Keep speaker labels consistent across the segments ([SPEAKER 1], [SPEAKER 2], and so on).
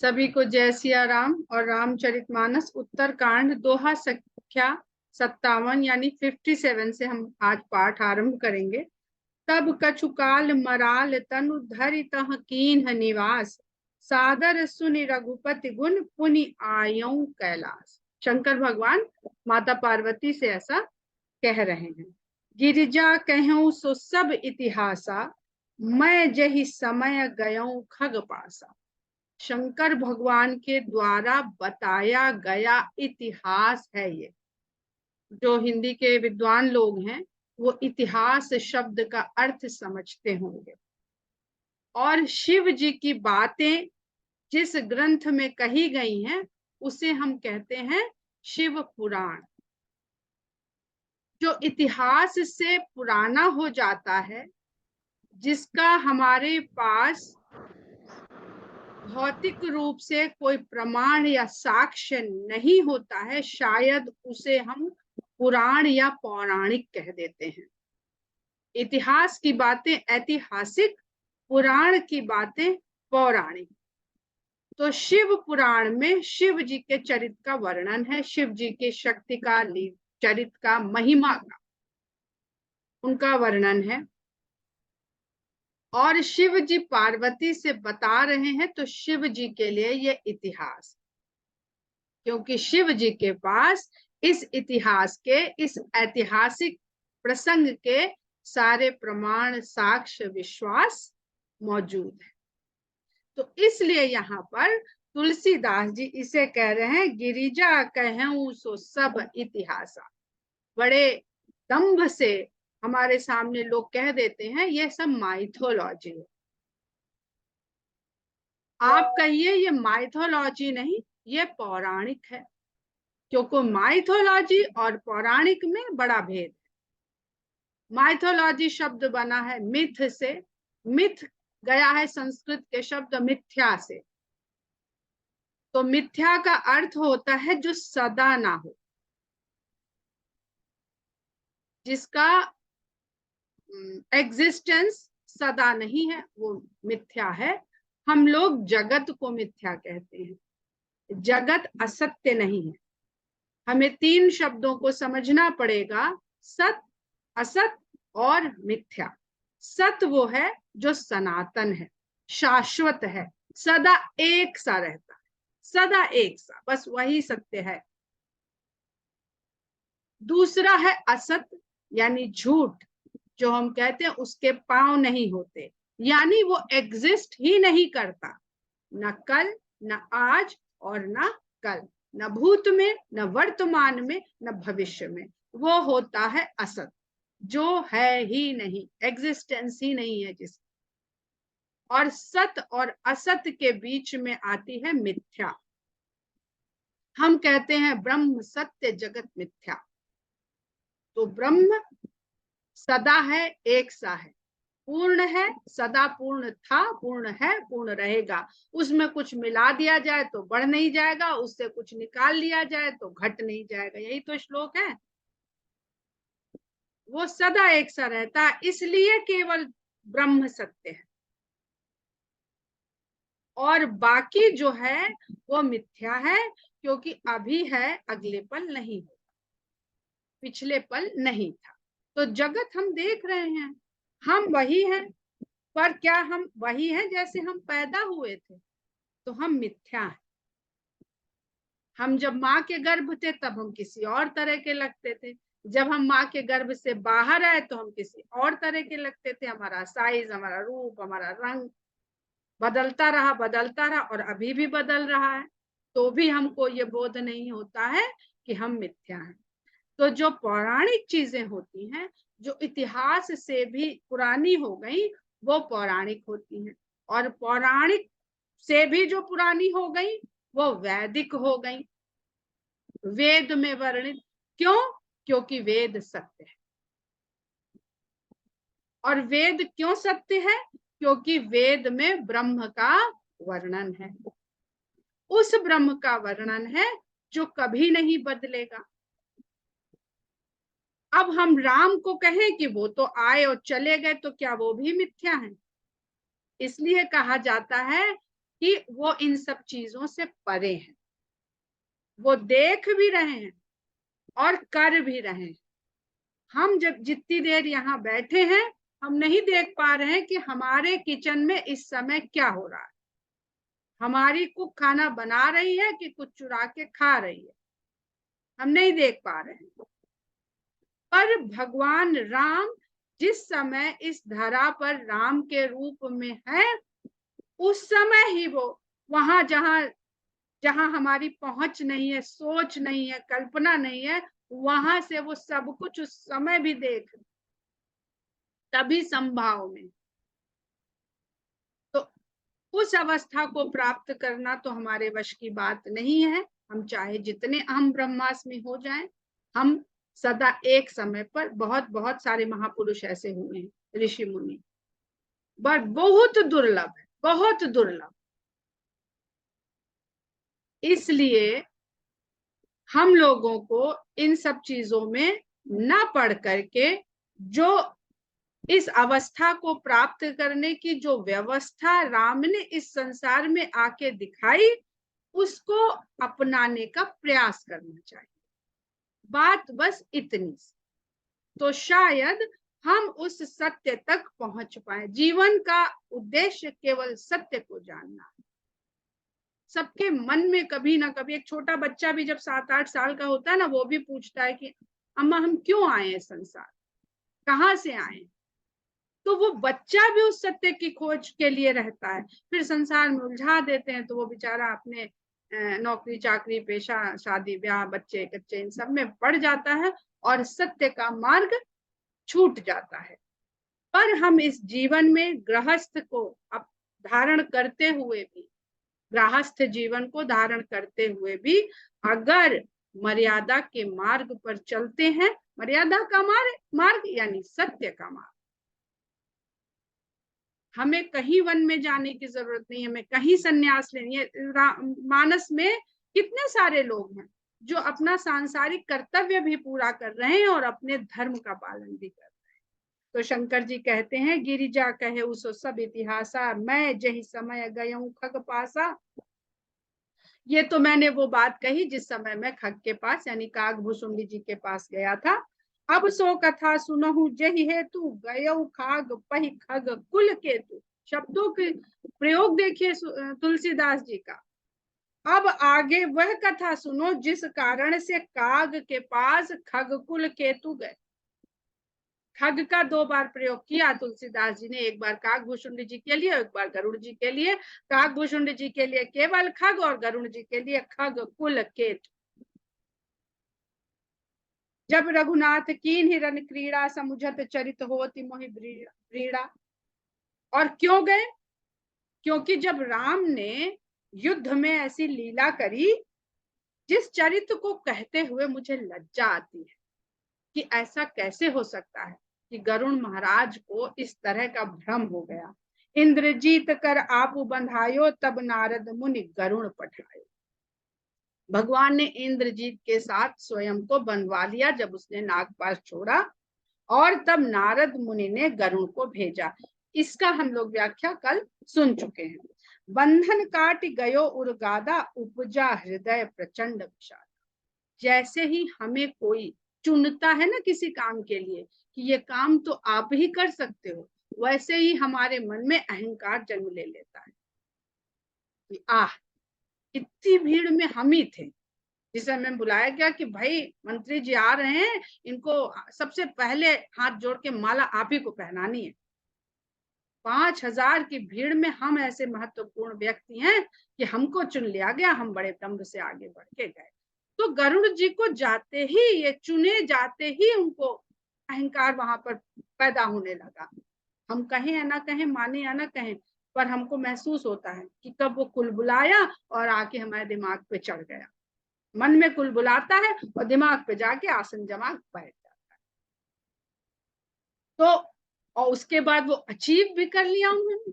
[SPEAKER 1] सभी को जय सिया राम और रामचरितमानस उत्तरकांड दोहा संख्या 57 यानी 57 से हम आज पाठ आरंभ करेंगे। तब कछुकाल मराल तनु धरि तह कीन्ह निवास, सादर सुनि रघुपति गुण पुनि आयौ कैलास। शंकर भगवान माता पार्वती से ऐसा कह रहे हैं। गिरिजा कहूं सो सब इतिहासा, मैं जहि समय गयौ खग पासा। शंकर भगवान के द्वारा बताया गया इतिहास है ये। जो हिंदी के विद्वान लोग हैं वो इतिहास शब्द का अर्थ समझते होंगे। और शिव जी की बातें जिस ग्रंथ में कही गई हैं उसे हम कहते हैं शिव पुराण। जो इतिहास से पुराना हो जाता है, जिसका हमारे पास भौतिक रूप से कोई प्रमाण या साक्ष्य नहीं होता है, शायद उसे हम पुराण या पौराणिक कह देते हैं। इतिहास की बातें ऐतिहासिक, पुराण की बातें पौराणिक। तो शिव पुराण में शिव जी के चरित्र का वर्णन है, शिव जी के शक्ति का, चरित्र का, महिमा का, उनका वर्णन है। और शिव जी पार्वती से बता रहे हैं तो शिव जी के लिए ये इतिहास, क्योंकि शिव जी के पास इस इतिहास के, इस ऐतिहासिक प्रसंग के सारे प्रमाण, साक्ष्य, विश्वास मौजूद है। तो इसलिए यहाँ पर तुलसीदास जी इसे कह रहे हैं गिरिजा कहूं सो सब इतिहासा। बड़े दंभ से हमारे सामने लोग कह देते हैं ये सब माइथोलॉजी है। आप कहिए ये माइथोलॉजी नहीं, ये पौराणिक है, क्योंकि माइथोलॉजी और पौराणिक में बड़ा भेद है। माइथोलॉजी शब्द बना है मिथ से, मिथ गया है संस्कृत के शब्द मिथ्या से। तो मिथ्या का अर्थ होता है जो सदा ना हो, जिसका एग्जिस्टेंस सदा नहीं है, वो मिथ्या है। हम लोग जगत को मिथ्या कहते हैं। जगत असत्य नहीं है। हमें तीन शब्दों को समझना पड़ेगा, सत, असत और मिथ्या। सत वो है जो सनातन है, शाश्वत है, सदा एक सा रहता है, सदा एक सा, बस वही सत्य है। दूसरा है असत यानी झूठ, जो हम कहते हैं उसके पांव नहीं होते, यानी वो एग्जिस्ट ही नहीं करता, न कल, न आज और न कल, न भूत में, न वर्तमान में, न भविष्य में। वो होता है असत, जो है ही नहीं, एग्जिस्टेंस ही नहीं है जिसकी। और सत और असत के बीच में आती है मिथ्या। हम कहते हैं ब्रह्म सत्य जगत मिथ्या। तो ब्रह्म सदा है, एक सा है, पूर्ण है, सदा पूर्ण था, पूर्ण है, पूर्ण रहेगा। उसमें कुछ मिला दिया जाए तो बढ़ नहीं जाएगा, उससे कुछ निकाल लिया जाए तो घट नहीं जाएगा। यही तो श्लोक है। वो सदा एक सा रहता है, इसलिए केवल ब्रह्म सत्य है, और बाकी जो है वो मिथ्या है, क्योंकि अभी है, अगले पल नहीं होगा, पिछले पल नहीं था। तो जगत हम देख रहे हैं, हम वही हैं, पर क्या हम वही हैं जैसे हम पैदा हुए थे? तो हम मिथ्या हैं। हम जब माँ के गर्भ थे तब हम किसी और तरह के लगते थे, जब हम माँ के गर्भ से बाहर आए तो हम किसी और तरह के लगते थे। हमारा साइज, हमारा रूप, हमारा रंग बदलता रहा, बदलता रहा, और अभी भी बदल रहा है, तो भी हमको ये बोध नहीं होता है कि हम मिथ्या हैं। तो जो पौराणिक चीजें होती हैं, जो इतिहास से भी पुरानी हो गई, वो पौराणिक होती हैं। और पौराणिक से भी जो पुरानी हो गई वो वैदिक हो गई, वेद में वर्णित। क्यों? क्योंकि वेद सत्य है। और वेद क्यों सत्य है? क्योंकि वेद में ब्रह्म का वर्णन है, उस ब्रह्म का वर्णन है जो कभी नहीं बदलेगा। अब हम राम को कहें कि वो तो आए और चले गए, तो क्या वो भी मिथ्या है? इसलिए कहा जाता है कि वो इन सब चीजों से परे हैं, वो देख भी रहे हैं और कर भी रहे हैं। हम जब जितनी देर यहाँ बैठे हैं, हम नहीं देख पा रहे हैं कि हमारे किचन में इस समय क्या हो रहा है, हमारी कुक खाना बना रही है कि कुछ चुरा के खा रही है, हम नहीं देख पा रहे हैं। पर भगवान राम जिस समय इस धरा पर राम के रूप में है, उस समय ही वो वहां जहां जहां हमारी पहुंच नहीं है, सोच नहीं है, कल्पना नहीं है, वहां से वो सब कुछ उस समय भी देख, तभी संभाव में। तो उस अवस्था को प्राप्त करना तो हमारे वश की बात नहीं है। हम चाहे जितने अहम ब्रह्मास्मि हो जाएं, हम सदा एक समय पर, बहुत बहुत सारे महापुरुष ऐसे हुए हैं, ऋषि मुनि, बट बहुत दुर्लभ है, बहुत दुर्लभ। इसलिए हम लोगों को इन सब चीजों में न पढ़ करके जो इस अवस्था को प्राप्त करने की जो व्यवस्था राम ने इस संसार में आके दिखाई, उसको अपनाने का प्रयास करना चाहिए। बात बस इतनी सी, तो शायद हम उस सत्य तक पहुंच पाए। जीवन का उद्देश्य केवल सत्य को जानना है। सबके मन में कभी ना कभी, एक छोटा बच्चा भी जब 7-8 साल का होता है ना, वो भी पूछता है कि अम्मा हम क्यों आए हैं संसार, कहाँ से आए। तो वो बच्चा भी उस सत्य की खोज के लिए रहता है। फिर संसार में उलझा देते हैं तो वो बेचारा अपने नौकरी चाकरी, पेशा, शादी ब्याह, बच्चे कच्चे, इन सब में पड़ जाता है और सत्य का मार्ग छूट जाता है। पर हम इस जीवन में गृहस्थ को अब धारण करते हुए भी, गृहस्थ जीवन को धारण करते हुए भी अगर मर्यादा के मार्ग पर चलते हैं, मर्यादा का मार्ग यानी सत्य का मार्ग, हमें कहीं वन में जाने की जरूरत नहीं, हमें कहीं संन्यास लेनी है। मानस में कितने सारे लोग हैं जो अपना सांसारिक कर्तव्य भी पूरा कर रहे हैं और अपने धर्म का पालन भी कर रहे हैं। तो शंकर जी कहते हैं, गिरिजा कहे उसो सब इतिहासा, मैं जही समय गयऊं खग पासा। ये तो मैंने वो बात कही जिस समय मैं खग के पास यानी कागभूषुंडी जी के पास गया था। अब सो कथा सुनहु जही हेतु, गयऊ खाग पही खग कुल केतु। शब्दों के प्रयोग देखिए तुलसीदास जी का। अब आगे वह कथा सुनो जिस कारण से काग के पास खगकुल केतु गए। खग का 2 बार प्रयोग किया तुलसीदास जी ने, एक बार कागभूषुंडी जी के लिए, एक बार गरुड़ जी के लिए। कागभूषुंडी जी के लिए केवल खग और गरुड़ जी के लिए खग कुल केतु। जब रघुनाथ कीन हिरन क्रीड़ा, समुझत चरित होति मोहि ब्रीड़ा। और क्यों गए? क्योंकि जब राम ने युद्ध में ऐसी लीला करी जिस चरित्र को कहते हुए मुझे लज्जा आती है कि ऐसा कैसे हो सकता है कि गरुण महाराज को इस तरह का भ्रम हो गया। इंद्रजीत कर आपु बंधायो, तब नारद मुनि गरुण पठायो। भगवान ने इंद्रजीत के साथ स्वयं को बंधवा लिया जब उसने नागपाश छोड़ा, और तब नारद मुनि ने गरुण को भेजा। इसका हम लोग व्याख्या कल सुन चुके हैं। बंधन काट गयो उर्गादा, उपजा हृदय प्रचंड विषाद। जैसे ही हमें कोई चुनता है ना किसी काम के लिए कि ये काम तो आप ही कर सकते हो, वैसे ही हमारे मन में अहंकार जन्म ले लेता है कि आह, इतनी भीड़ में हम ही थे जिसे हमें बुलाया गया कि भाई मंत्री जी आ रहे हैं, इनको सबसे पहले हाथ जोड़ के माला आप ही को पहनानी है। 5000 की भीड़ में हम ऐसे महत्वपूर्ण व्यक्ति हैं कि हमको चुन लिया गया, हम बड़े दम्भ से आगे बढ़ के गए। तो गरुड़ जी को जाते ही, ये चुने जाते ही उनको अहंकार वहां पर पैदा होने लगा। हम कहें या ना कहें, माने या ना कहें, पर हमको महसूस होता है कि कब वो कुल बुलाया और आके हमारे दिमाग पे चढ़ गया। मन में कुल बुलाता है और दिमाग पे जाके आसन जमा बैठ जाता है। तो और उसके बाद वो अचीव भी कर लिया उन्होंने।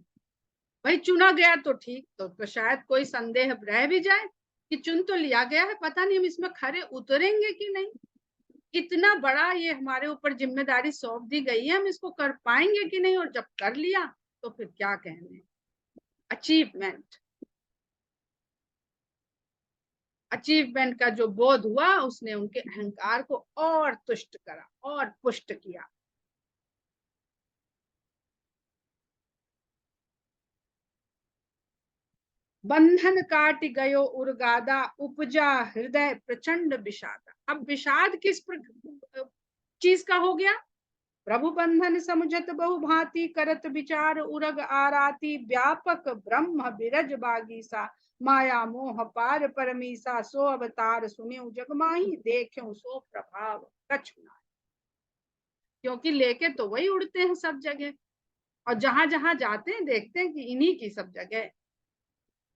[SPEAKER 1] भाई चुना गया तो ठीक, तो शायद कोई संदेह रह भी जाए कि चुन तो लिया गया है, पता नहीं हम इसमें खरे उतरेंगे कि नहीं। इतना बड़ा ये हमारे ऊपर जिम्मेदारी सौंप दी गई है, हम इसको कर पाएंगे कि नहीं, और जब कर लिया तो फिर क्या कहने। अचीवमेंट, अचीवमेंट का जो बोध हुआ, उसने उनके अहंकार को और तुष्ट करा और पुष्ट किया। बंधन काट गयो उर्गादा, उपजा हृदय प्रचंड विषादा। अब विषाद किस चीज का हो गया? प्रभु बंधन समुझत बहु भांति, करत विचार उरग आराती। व्यापक ब्रह्म बिरज बागीसा, माया मोह पार परमीसा। सो अवतार सुन्यो जग माही, देख्यो सो प्रभाव कछु नाहि। क्योंकि लेके तो वही उड़ते हैं सब जगह, और जहां जहां जाते हैं देखते हैं कि इन्हीं की सब जगह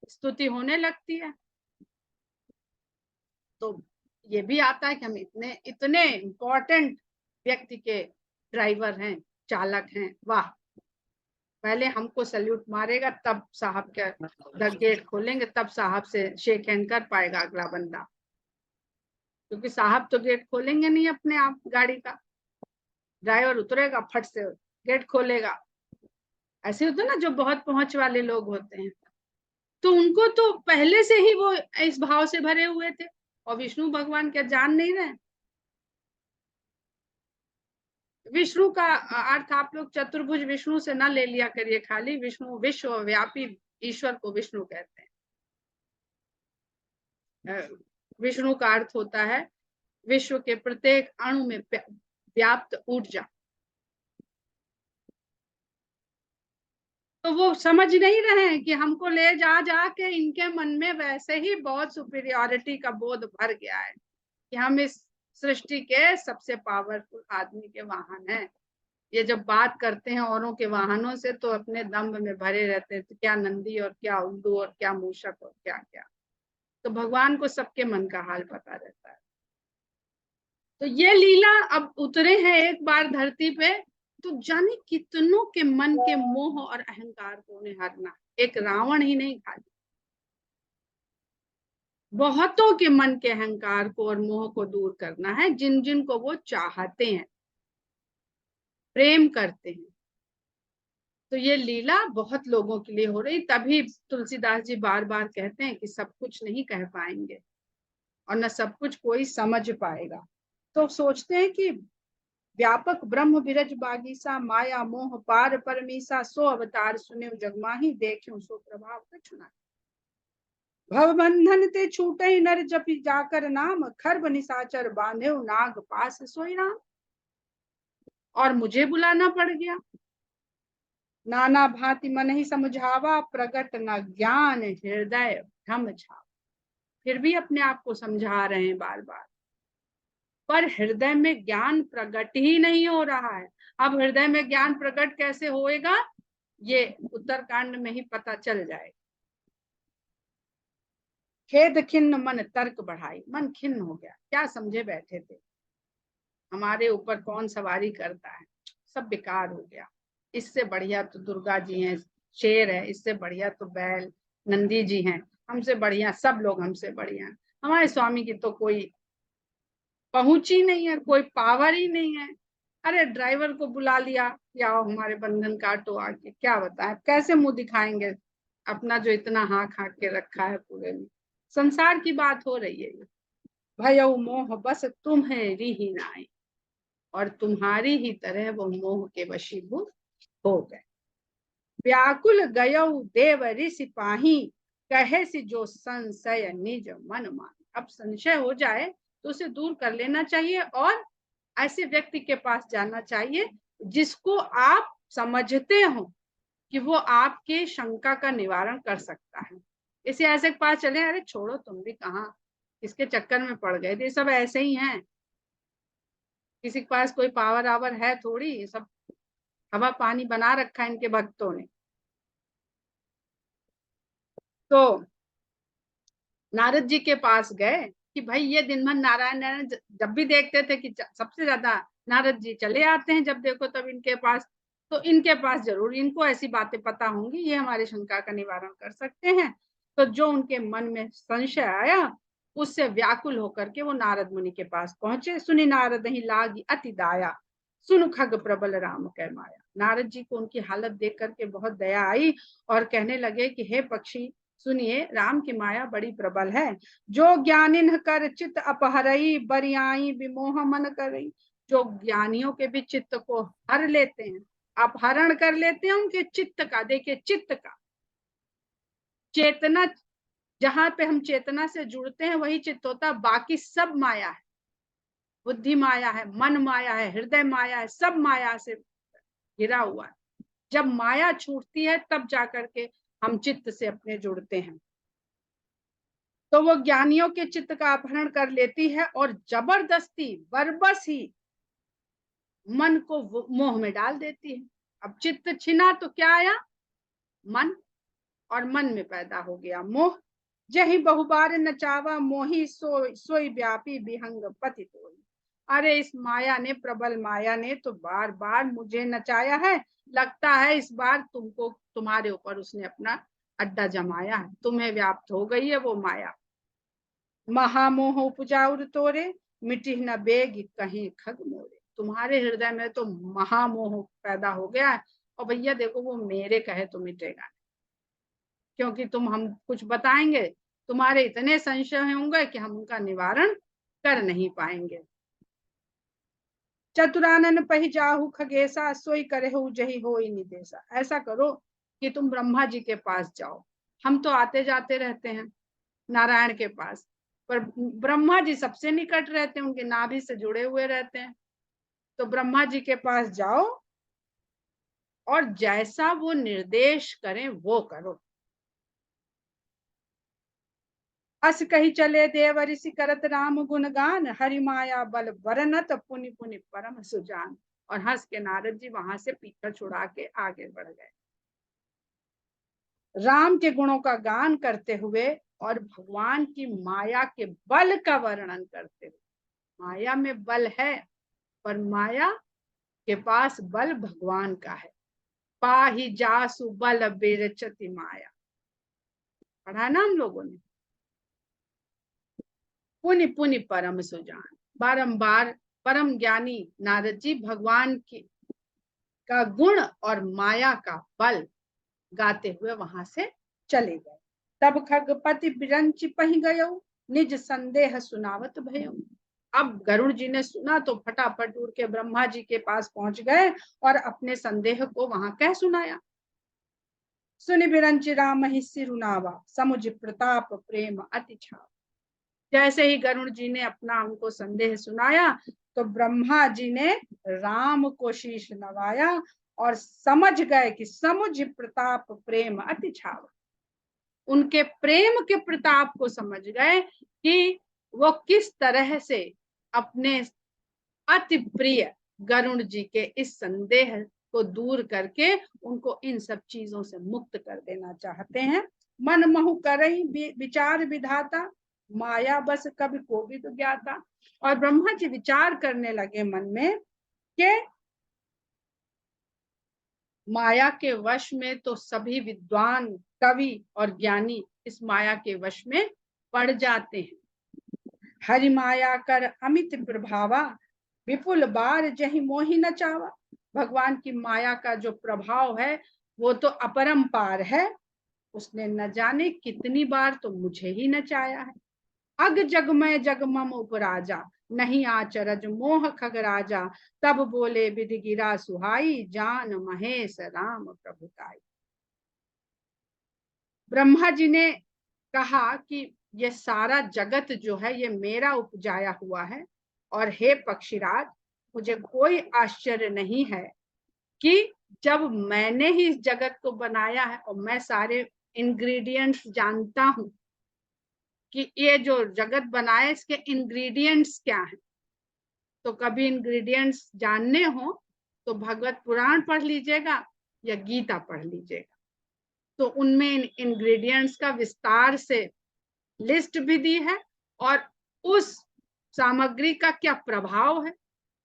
[SPEAKER 1] स्तुति होने लगती है। तो ये भी आता है कि हम इतने इतने इम्पोर्टेंट व्यक्ति के ड्राइवर हैं, चालक हैं, वाह। पहले हमको सल्यूट मारेगा तब साहब के गेट खोलेंगे, तब साहब से शेक हैंड कर पाएगा अगला बंदा, क्योंकि साहब तो गेट खोलेंगे नहीं अपने आप गाड़ी का। ड्राइवर उतरेगा, फट से गेट खोलेगा। ऐसे होते ना जो बहुत पहुंच वाले लोग होते हैं, तो उनको तो पहले से ही वो इस भाव से भरे हुए थे। और विष्णु भगवान क्या जान नहीं रहे? विष्णु का अर्थ आप लोग चतुर्भुज विष्णु से ना ले लिया करिए खाली। विष्णु विश्वव्यापी ईश्वर को विष्णु कहते हैं। विष्णु का अर्थ होता है विश्व के प्रत्येक अणु में व्याप्त ऊर्जा। तो वो समझ नहीं रहे हैं कि हमको ले जा जा के इनके मन में वैसे ही बहुत सुपीरियोरिटी का बोध भर गया है कि हम इस सृष्टि के सबसे पावरफुल आदमी के वाहन हैं। ये जब बात करते हैं औरों के वाहनों से तो अपने दम्भ में भरे रहते हैं, तो क्या नंदी और क्या उल्लू और क्या मूषक और क्या क्या। तो भगवान को सबके मन का हाल पता रहता है। तो ये लीला अब उतरे हैं एक बार धरती पे, तो जाने कितनों के मन के मोह और अहंकार को उन्हें हरना। एक रावण ही नहीं, खाली बहुतों के मन के अहंकार को और मोह को दूर करना है, जिन जिन को वो चाहते हैं, प्रेम करते हैं। तो ये लीला बहुत लोगों के लिए हो रही, तभी तुलसीदास जी बार बार कहते हैं कि सब कुछ नहीं कह पाएंगे और न सब कुछ कोई समझ पाएगा। तो सोचते हैं कि व्यापक ब्रह्म बिरज बागीसा, माया मोह पार परमीसा। सो अवतार सुने जगमाही, देख्यो सो प्रभाव कछु नाहि। भव बंधन ते छूटे नर जपि जाकर नाम, खर्ब निशाचर बांधे नाग पास सोई राम। और मुझे बुलाना पड़ गया, नाना भांति मन ही समझावा, प्रगट न ज्ञान हृदय भ्रम छावा। फिर भी अपने आप को समझा रहे हैं बार बार, पर हृदय में ज्ञान प्रकट ही नहीं हो रहा है। अब हृदय में ज्ञान प्रकट कैसे होएगा, ये उत्तरकांड में ही पता चल जाएगा। खेद खिन्न मन तर्क बढ़ाई, मन खिन्न हो गया, क्या समझे बैठे थे, हमारे ऊपर कौन सवारी करता है, सब बेकार हो गया। इससे बढ़िया तो दुर्गा जी हैं, शेर है, इससे बढ़िया तो बैल नंदी जी हैं, हमसे बढ़िया सब लोग हमसे बढ़िया। हमारे स्वामी की तो कोई पहुंच ही नहीं है, कोई पावर ही नहीं है। अरे ड्राइवर को बुला लिया कि आओ हमारे बंधन काटो आके, क्या बताएं कैसे मुंह दिखाएंगे अपना जो इतना हाँक हाँक के रखा है पूरे में। संसार की बात हो रही है। भयउ मोह बस तुम्हें ही नाई, और तुम्हारी ही तरह वो मोह के वशीभूत हो गए। व्याकुल गयऊ देव ऋषि पाही, कहे सी जो संशय निज मन मान। अब संशय हो जाए तो उसे दूर कर लेना चाहिए, और ऐसे व्यक्ति के पास जाना चाहिए जिसको आप समझते हो कि वो आपके शंका का निवारण कर सकता है। इसे ऐसे के पास चले, अरे छोड़ो तुम भी कहाँ इसके चक्कर में पड़ गए थे, सब ऐसे ही हैं, किसी के पास कोई पावर आवर है थोड़ी, सब हवा पानी बना रखा है इनके भक्तों ने। तो नारद जी के पास गए कि भाई ये दिन भर नारायण नारायण जब भी देखते थे कि सबसे ज्यादा नारद जी चले आते हैं, जब देखो तब इनके पास, तो इनके पास जरूर इनको ऐसी बातें पता होंगी, ये हमारे शंका का निवारण कर सकते हैं। तो जो उनके मन में संशय आया, उससे व्याकुल होकर के वो नारद मुनि के पास पहुंचे। सुनि नारद ही लागी अति दाया, सुन खग प्रबल राम कह माया। नारद जी को उनकी हालत देख करके बहुत दया आई और कहने लगे कि हे पक्षी, सुनिए, राम की माया बड़ी प्रबल है। जो ज्ञानिन कर चित्त अपहरई, बरियाई विमोह मन करई। जो ज्ञानियों के भी चित्त को हर लेते हैं, अपहरण कर लेते हैं उनके चित्त का। देखिए, चित्त का, चेतना, जहां पे हम चेतना से जुड़ते हैं वही चित्त होता है, बाकी सब माया है। बुद्धि माया है, मन माया है, हृदय माया है, सब माया से घिरा हुआ है। जब माया छूटती है तब जाकर के हम चित्त से अपने जुड़ते हैं। तो वो ज्ञानियों के चित्त का अपहरण कर लेती है और जबरदस्ती बरबस ही मन को मोह में डाल देती है। अब चित्त छिना तो क्या आया? मन, और मन में पैदा हो गया मोह। जही बहुबार नचावा मोही, सोई व्यापी विहंग पति तोई। अरे इस माया ने, प्रबल माया ने तो बार बार मुझे नचाया है। लगता है इस बार तुमको, तुम्हारे ऊपर उसने अपना अड्डा जमाया है, तुम्हें व्याप्त हो गई है वो माया। महामोह उपजाउर तोरे, मिटी न बेग कहीं खग मोरे। तुम्हारे हृदय में तो महामोह पैदा हो गया है, और भैया देखो वो मेरे कहे तो मिटेगा, क्योंकि तुम हम कुछ बताएंगे, तुम्हारे इतने संशय होंगे कि हम उनका निवारण कर नहीं पाएंगे। चतुरानन पही जाहु खगेसा, सोई करहु जही होई निदेशा। ऐसा करो कि तुम ब्रह्मा जी के पास जाओ। हम तो आते जाते रहते हैं नारायण के पास, पर ब्रह्मा जी सबसे निकट रहते हैं, उनके नाभि से जुड़े हुए रहते हैं। तो ब्रह्मा जी के पास जाओ और जैसा वो निर्देश करें वो करो। अस कही चले देव ऋषि करत राम गुणगान, हरि माया बल बरनत पुनि पुनि परम सुजान। और हंस के नारद जी वहां से पीछा छुड़ा के आगे बढ़ गए, राम के गुणों का गान करते हुए और भगवान की माया के बल का वर्णन करते हुए। माया में बल है, पर माया के पास बल भगवान का है। पाही जासु बल बेरचति माया, पढ़ा ना हम लोगों ने। पुनि पुनि परम सुजान, बारंबार परम ज्ञानी नारद जी भगवान की का गुण और माया का बल गाते हुए वहां से चले गए। तब खगपति बिरंच पही गयो, निज संदेह सुनावत भयो। अब गरुड़ जी ने सुना तो फटाफट उड़ के ब्रह्मा जी के पास पहुंच गए और अपने संदेह को वहां कह सुनाया। सुनि बिरंच राम ही सिरुनावा, समुझ प्रताप प्रेम अति छावा। जैसे ही गरुड़ जी ने अपना उनको संदेह सुनाया तो ब्रह्मा जी ने राम को शीश नवाया और समझ गए कि समुझ प्रताप प्रेम अति छावा। उनके प्रेम के प्रताप को समझ गए कि वो किस तरह से अपने अति प्रिय गरुड़ जी के इस संदेह को दूर करके उनको इन सब चीजों से मुक्त कर देना चाहते हैं। मन महु करई विचार विधाता, माया बस कभी कोविद ज्ञाता। और ब्रह्मा जी विचार करने लगे मन में कि माया के वश में तो सभी विद्वान, कवि और ज्ञानी इस माया के वश में पड़ जाते हैं। हरि माया कर अमित प्रभावा, विपुल बार जही मोहि न चावा। भगवान की माया का जो प्रभाव है वो तो अपरंपार है, उसने न जाने कितनी बार तो मुझे ही नचाया है। अग जगमय जगमम उपराजा, नहीं आचरज मोह खग राजा। तब बोले विधि गिरा सुहाई, जान महेश राम प्रभुताई। ब्रह्मा जी ने कहा कि ये सारा जगत जो है ये मेरा उपजाया हुआ है, और हे पक्षीराज, मुझे कोई आश्चर्य नहीं है कि जब मैंने ही इस जगत को बनाया है और मैं सारे इंग्रेडिएंट्स जानता हूं कि ये जो जगत बना है इसके इंग्रेडिएंट्स क्या हैं। तो कभी इंग्रेडिएंट्स जानने हो तो भगवत पुराण पढ़ लीजिएगा या गीता पढ़ लीजिएगा, तो उनमें इंग्रेडिएंट्स का विस्तार से लिस्ट भी दी है और उस सामग्री का क्या प्रभाव है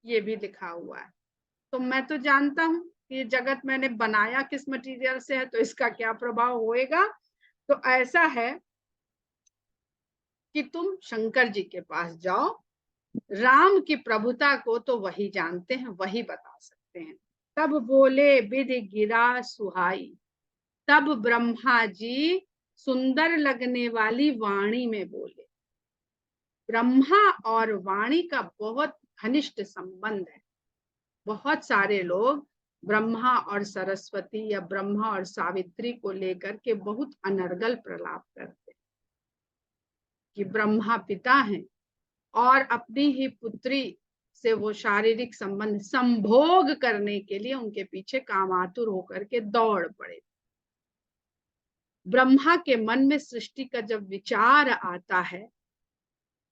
[SPEAKER 1] ये भी लिखा हुआ है। तो मैं तो जानता हूं कि ये जगत मैंने बनाया किस मटेरियल से है, तो इसका क्या प्रभाव होएगा। तो ऐसा है कि तुम शंकर जी के पास जाओ, राम की प्रभुता को तो वही जानते हैं, वही बता सकते हैं। तब बोले विधि गिरा सुहाई, तब ब्रह्मा जी सुंदर लगने वाली वाणी में बोले। ब्रह्मा और वाणी का बहुत घनिष्ठ संबंध है। बहुत सारे लोग ब्रह्मा और सरस्वती या ब्रह्मा और सावित्री को लेकर के बहुत अनर्गल प्रलाप करते हैं कि ब्रह्मा पिता हैं और अपनी ही पुत्री से वो शारीरिक संबंध संभोग करने के लिए उनके पीछे कामातुर होकर के दौड़ पड़े। ब्रह्मा के मन में सृष्टि का जब विचार आता है,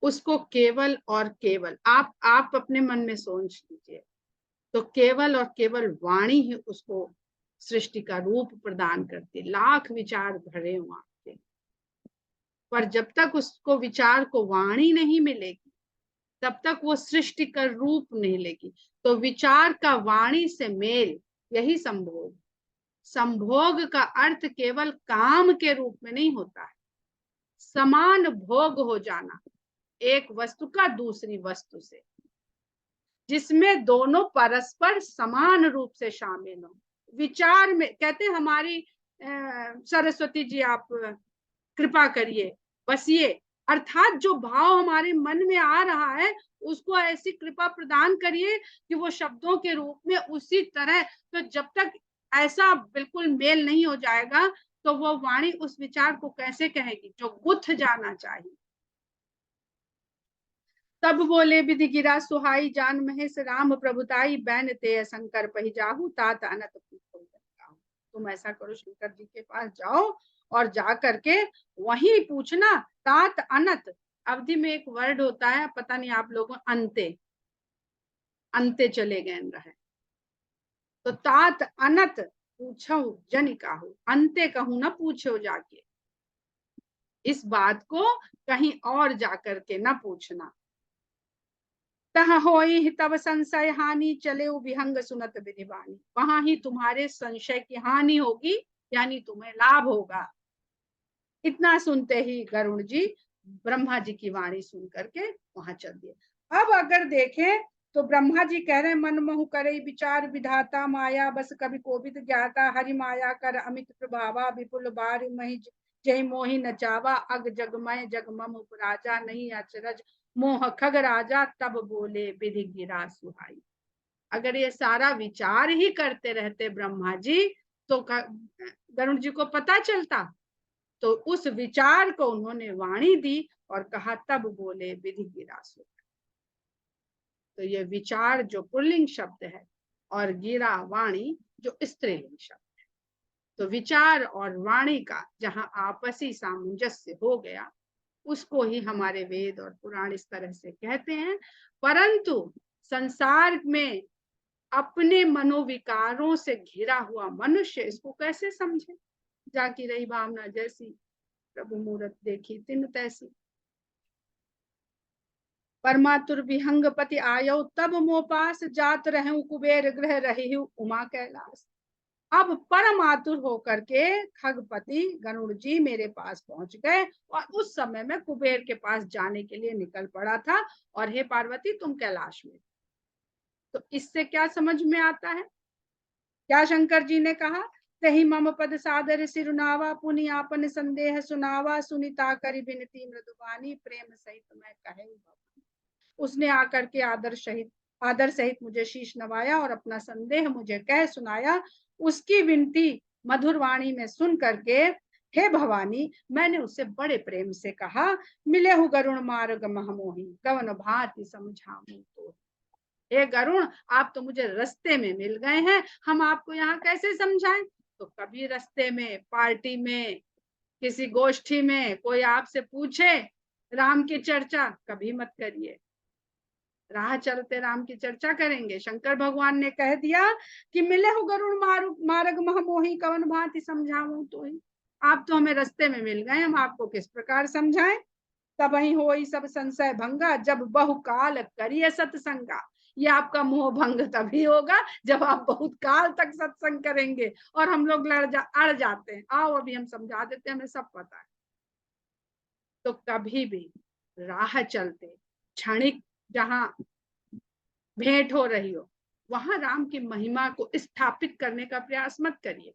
[SPEAKER 1] उसको केवल और केवल आप अपने मन में सोच लीजिए, तो केवल और केवल वाणी ही उसको सृष्टि का रूप प्रदान करती। लाख विचार भरे हुआ आपके, पर जब तक उसको विचार को वाणी नहीं मिलेगी, तब तक वो सृष्टि का रूप नहीं लेगी। तो विचार का वाणी से मेल, यही संभोग। संभोग का अर्थ केवल काम के रूप में नहीं होता है, समान भोग हो जाना एक वस्तु का दूसरी वस्तु से, जिसमें दोनों परस्पर समान रूप से शामिल हो। विचार में कहते हमारी सरस्वती जी आप कृपा करिए, बसिए, अर्थात जो भाव हमारे मन में आ रहा है उसको ऐसी कृपा प्रदान करिए कि वो शब्दों के रूप में उसी तरह। तो जब तक ऐसा बिल्कुल मेल नहीं हो जाएगा तो वो वाणी उस विचार को कैसे कहेगी जो गुथ जाना चाहिए। तब बोले विधि गिरा सुहाई जान महेश राम प्रभुताई बैन ते शंकर पही जाहू तात अनत पूछो। तुम ऐसा करो, शंकर जी के पास जाओ और जा करके वहीं पूछना। तात अनत अवधि में एक वर्ड होता है, पता नहीं आप लोगों, अंते, अंते चले गए रहे, तो तात अनत पूछो जन काहू, अंते कहूं न पूछो जाके। इस बात को कहीं और जाकर के न पूछना। तह होई तब संशय हानि चले विहंग सुनत विधिवाणी, वहां ही तुम्हारे संशय की हानि होगी, यानी तुम्हें लाभ होगा। इतना सुनते ही गरुड़ जी ब्रह्मा जी की वाणी सुन करके वहां चल दिए। अब अगर देखें तो ब्रह्मा जी कह रहे मन मोह करे विचार विधाता, माया बस कभी कोविद ज्ञाता, हरि माया कर अमित प्रभावा, विपुल बार मही जय मोहि नचावा, अग जगमय जगमम उपराजा, नहीं अचरज मोह खग राजा, तब बोले विधि गिरा सुहाई। अगर ये सारा विचार ही करते रहते ब्रह्मा जी तो गरुड़ जी को पता चलता, तो उस विचार को उन्होंने वाणी दी और कहा तब बोले विधि गिरा सुहाई। तो ये विचार जो पुल्लिंग शब्द है और गिरा वाणी जो स्त्रीलिंग शब्द है, तो विचार और वाणी का जहां आपसी सामंजस्य हो गया, उसको ही हमारे वेद और पुराण इस तरह से कहते हैं। परंतु संसार में अपने मनोविकारों से घिरा हुआ मनुष्य इसको कैसे समझे। जाकी रही भावना जैसी, प्रभु मूरत देखी तिन तैसी। परमातुर विहंग पति आयो, तब मोपास जात रहूं कुबेर गृह रही उमा कैलाश। अब परम आतुर होकर के खगपति गरुड़ जी मेरे पास पहुंच गए और उस समय में कुबेर के पास जाने के लिए निकल पड़ा था, और हे पार्वती तुम कैलाश में। तो इससे क्या समझ में आता है, क्या शंकर जी ने कहा, तही मम पद सादर सिरुनावा, पुनि आपन संदेह सुनावा, सुनिता करी बिनती मृदुबानी, प्रेम सहित मैं कहे। उसने आकर के आदर सहित मुझे शीश नवाया और अपना संदेह मुझे कह सुनाया। उसकी विनती मधुर वाणी में सुन करके हे भवानी, मैंने उससे बड़े प्रेम से कहा, मिले हु गरुण मार्ग महमोही, कवन भांति समझाऊं तो। हे गरुण, आप तो मुझे रास्ते में मिल गए हैं, हम आपको यहाँ कैसे समझाएं। तो कभी रास्ते में, पार्टी में, किसी गोष्ठी में कोई आपसे पूछे राम की चर्चा, कभी मत करिए। राह चलते राम की चर्चा करेंगे। शंकर भगवान ने कह दिया कि मिले हो गरुण मार्ग महमोही, कवन भांति समझाऊं तो ही। आप तो हमें रास्ते में मिल गए, हम आपको किस प्रकार समझाएं। तब ही हो सब संशय भंगा, जब बहुकाल करिए सत्संगा। ये आपका मोह भंग तभी होगा जब आप बहुत काल तक सत्संग करेंगे और हम लोग अड़ जाते हैं। आओ अभी हम समझा देते हैं, हमें सब पता है। तो कभी भी राह चलते क्षणिक जहां भेंट हो रही हो, वहां राम की महिमा को स्थापित करने का प्रयास मत करिए।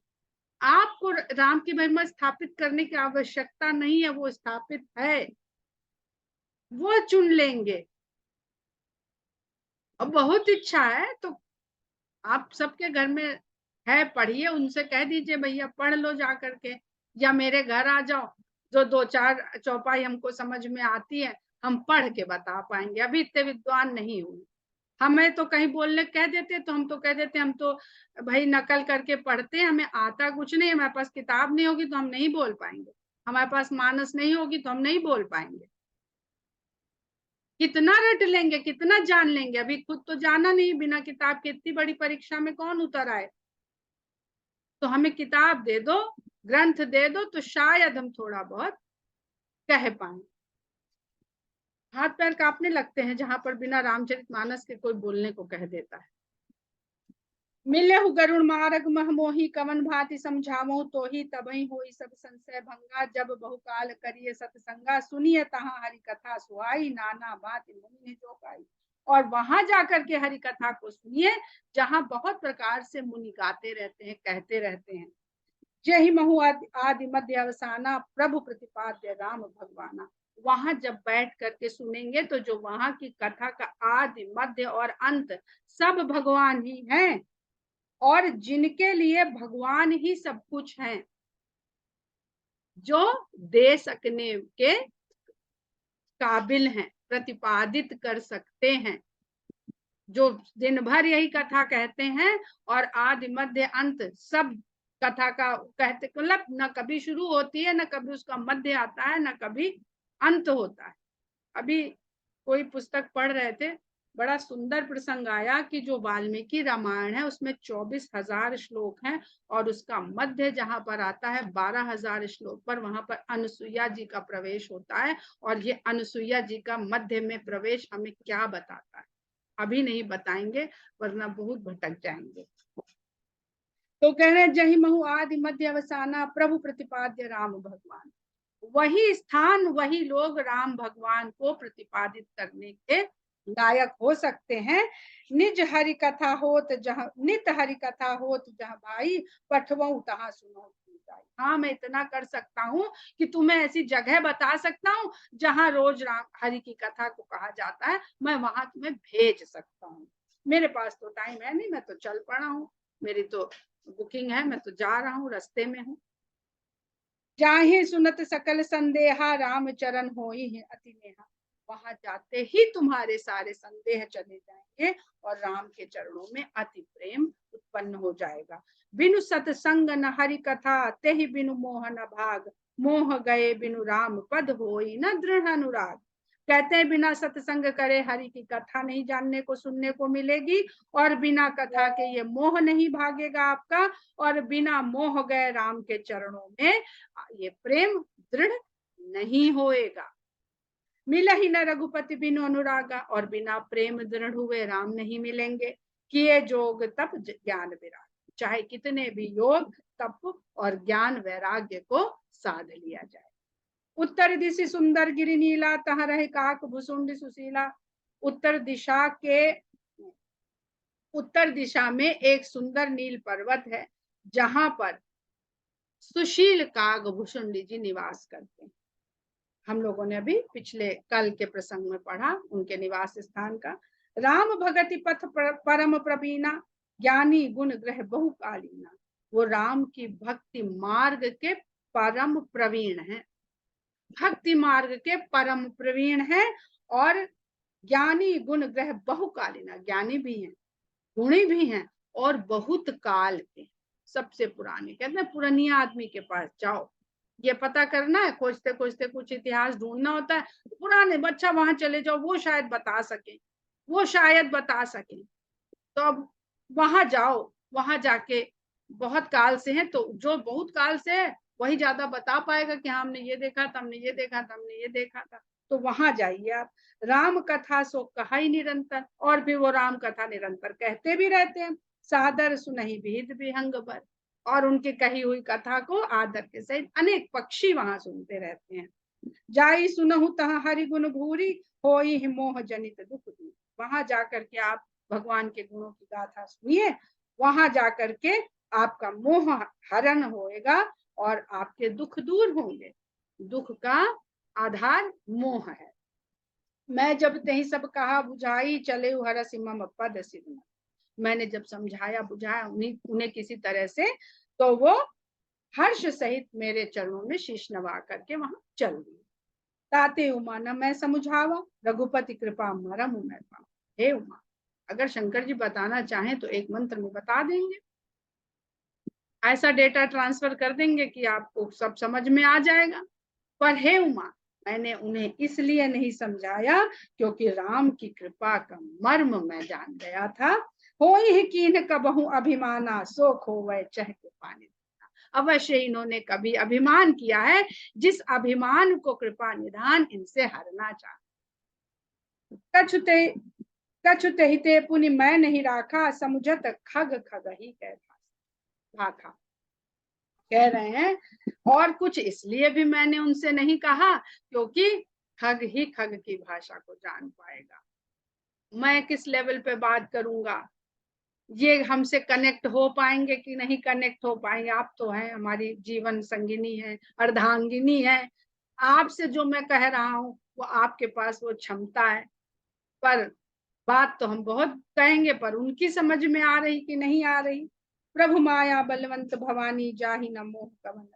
[SPEAKER 1] आपको राम की महिमा स्थापित करने की आवश्यकता नहीं है, वो स्थापित है, वो चुन लेंगे। और बहुत इच्छा है तो आप सबके घर में है, पढ़िए, उनसे कह दीजिए भैया पढ़ लो जा करके, या मेरे घर आ जाओ, जो दो चार चौपाई हमको समझ में आती है हम पढ़ के बता पाएंगे, अभी इतने विद्वान नहीं हुए। हमें तो कहीं बोलने कह देते तो हम तो कह देते हम तो भाई नकल करके पढ़ते हैं, हमें आता कुछ नहीं, हमारे पास किताब नहीं होगी तो हम नहीं बोल पाएंगे, हमारे पास मानस नहीं होगी तो हम नहीं बोल पाएंगे। कितना रट लेंगे, कितना जान लेंगे, अभी खुद तो जाना नहीं, बिना किताब के इतनी बड़ी परीक्षा में कौन उतर आए। तो हमें किताब दे दो, ग्रंथ दे दो, तो शायद हम थोड़ा बहुत कह पाए। हाथ पैर कांपने लगते हैं जहां पर बिना रामचरितमानस के कोई बोलने को कह देता है। मिलेहु गरुण मार्ग मह मोहि, कवन भांति समझावहु तोहि, तबहि होई सब संशय भंगा, जब बहुकाल करिए सतसंगा, सुनिए तहाँ हरि कथा सुहाई, नाना भांति मुनि ने जो गाई। और वहां जाकर के हरि कथा को सुनिए जहां बहुत प्रकार से मुनि गाते रहते हैं, कहते रहते हैं। जय महु आदि मध्य अवसाना, प्रभु प्रतिपाद्य राम भगवाना। वहां जब बैठ करके सुनेंगे तो जो वहां की कथा का आदि मध्य और अंत सब भगवान ही हैं, और जिनके लिए भगवान ही सब कुछ है, जो दे सकने के काबिल हैं, प्रतिपादित कर सकते हैं, जो दिन भर यही कथा कहते हैं और आदि मध्य अंत सब कथा का कहते, मतलब न कभी शुरू होती है, न कभी उसका मध्य आता है, न कभी अंत होता है। अभी कोई पुस्तक पढ़ रहे थे, बड़ा सुंदर प्रसंग आया कि जो वाल्मीकि रामायण है उसमें 24,000 श्लोक हैं, और उसका मध्य जहां पर आता है 12,000 श्लोक पर, वहां पर अनुसुईया जी का प्रवेश होता है। और ये अनुसुईया जी का मध्य में प्रवेश हमें क्या बताता है, अभी नहीं बताएंगे वरना बहुत भटक जाएंगे। तो कह रहे जही महु आदि मध्य अवसाना, प्रभु प्रतिपाद्य राम भगवान। वही स्थान, वही लोग राम भगवान को प्रतिपादित करने के लायक हो सकते हैं। निज हरि कथा होत जहाँ, नित हरि कथा होत जहाँ भाई, पठवऊ तहाँ सुनो। हाँ, मैं इतना कर सकता हूँ कि तुम्हें ऐसी जगह बता सकता हूँ जहाँ रोज राम हरि की कथा को कहा जाता है, मैं वहां तुम्हें भेज सकता हूँ। मेरे पास तो टाइम है नहीं, मैं तो चल पड़ा हूँ, मेरी तो बुकिंग है, मैं तो जा रहा हूँ, रास्ते में हूँ। जाहे सुनत सकल संदेहा, राम चरण होई है अति नेहा। वहां जाते ही तुम्हारे सारे संदेह चले जाएंगे और राम के चरणों में अति प्रेम उत्पन्न हो जाएगा। बिनु सतसंग न हरि कथा, तेहि बिनु मोह न भाग, मोह गए बिनु राम पद होई न दृढ़ अनुराग। कहते हैं बिना सत्संग करे हरि की कथा नहीं जानने को, सुनने को मिलेगी, और बिना कथा के ये मोह नहीं भागेगा आपका, और बिना मोह गए राम के चरणों में ये प्रेम दृढ़ नहीं होएगा। मिला ही न रघुपति बिनु अनुरागा, और बिना प्रेम दृढ़ हुए राम नहीं मिलेंगे। किए जोग तप ज्ञान विराग, चाहे कितने भी योग तप और ज्ञान वैराग्य को साध लिया जाए। उत्तर दिशि सुंदर गिरि नीला, तह रहे काक भुसुंड सुशीला। उत्तर दिशा के, उत्तर दिशा में एक सुंदर नील पर्वत है जहां पर सुशील काग भुसुंडी जी निवास करते हैं। हम लोगों ने अभी पिछले कल के प्रसंग में पढ़ा उनके निवास स्थान का। राम भगति पथ परम प्रवीणा, ज्ञानी गुण ग्रह बहुकालीना। वो राम की भक्ति मार्ग के परम प्रवीण हैं, भक्ति मार्ग के परम प्रवीण हैं, और ज्ञानी गुण ग्रह बहुकालीना, ज्ञानी भी हैं, गुणी भी हैं, और बहुत काल के, सबसे पुराने। कहते हैं पुरानी आदमी के पास जाओ, ये पता करना है, खोजते खोजते कुछ इतिहास ढूंढना होता है, पुराने बच्चा वहां चले जाओ, वो शायद बता सके, वो शायद बता सके। तो अब वहां जाओ, वहां जाके बहुत काल से है, तो जो बहुत काल से है वही ज्यादा बता पाएगा कि हाँ हमने ये देखा था, हमने ये देखा था, हमने ये देखा था। तो वहां जाइए आप। राम कथा सो कहा ही निरंतर, और भी वो राम कथा निरंतर कहते भी रहते हैं। सादर सुनहि विहित विहंग भर, और उनकी कही हुई कथा को आदर के सहित अनेक पक्षी वहां सुनते रहते हैं। जाई सुनहु तहाँ हरि गुण भूरी, होई मोह जनित दुख दूर। वहां जाकर के आप भगवान के गुणों की गाथा सुनिए, वहां जाकर के आपका मोह हरण होएगा और आपके दुख दूर होंगे। दुख का आधार मोह है। मैं जब तही सब कहा बुझाई, चले हरस मम पद सिर। मैंने जब समझाया बुझाया उन्हें किसी तरह से, तो वो हर्ष सहित मेरे चरणों में शीश नवा करके वहां चल दिए। ताते उमा न मैं समझावा, रघुपति कृपा मरम मैं पाऊं। हे उमा, अगर शंकर जी बताना चाहें तो एक मंत्र में बता देंगे, ऐसा डेटा ट्रांसफर कर देंगे कि आपको सब समझ में आ जाएगा। पर हे उमा, मैंने उन्हें इसलिए नहीं समझाया क्योंकि राम की कृपा का मर्म मैं जान गया था। हो ही कीन कबहू अभिमाना, सो खोवै चह के पानी। अवश्य इन्होंने कभी अभिमान किया है, जिस अभिमान को कृपा निधान इनसे हरना चाहे। कछुते कछुते हिते पुनि मैं नहीं राखा, समुझत खग खग ही कह भाखा। कह रहे हैं और कुछ इसलिए भी मैंने उनसे नहीं कहा क्योंकि खग ही खग की भाषा को जान पाएगा। मैं किस लेवल पे बात करूंगा, ये हमसे कनेक्ट हो पाएंगे कि नहीं कनेक्ट हो पाएंगे। आप तो हैं, हमारी जीवन संगिनी है, अर्धांगिनी है। आपसे जो मैं कह रहा हूँ वो आपके पास वो क्षमता है, पर बात तो हम बहुत कहेंगे पर उनकी समझ में आ रही कि नहीं आ रही। प्रभु माया बलवंत भवानी, जाहि न मोह कवन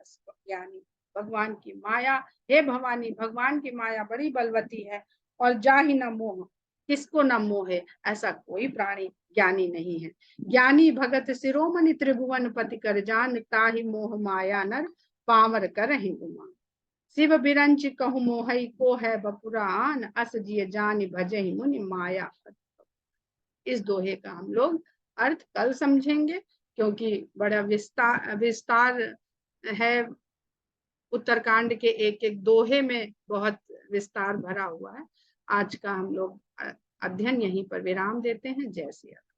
[SPEAKER 1] ज्ञानी। भगवान की माया, हे भवानी, भगवान की माया बड़ी बलवती है, और जाहि न मोह, किसको न मोह है, ऐसा कोई प्राणी ज्ञानी नहीं है। ज्ञानी भगत शिरोमणि, त्रिभुवन पति कर जान, ताहि मोह माया नर पावर कर गुमान। शिव बिरंच कहु मोहई को है बपुरान, अस जिय जान भजहि मुनि माया। इस दोहे का हम लोग अर्थ कल समझेंगे क्योंकि बड़ा विस्तार विस्तार है। उत्तरकांड के एक एक दोहे में बहुत विस्तार भरा हुआ है। आज का हम लोग अध्ययन यहीं पर विराम देते हैं। जय सिया राम।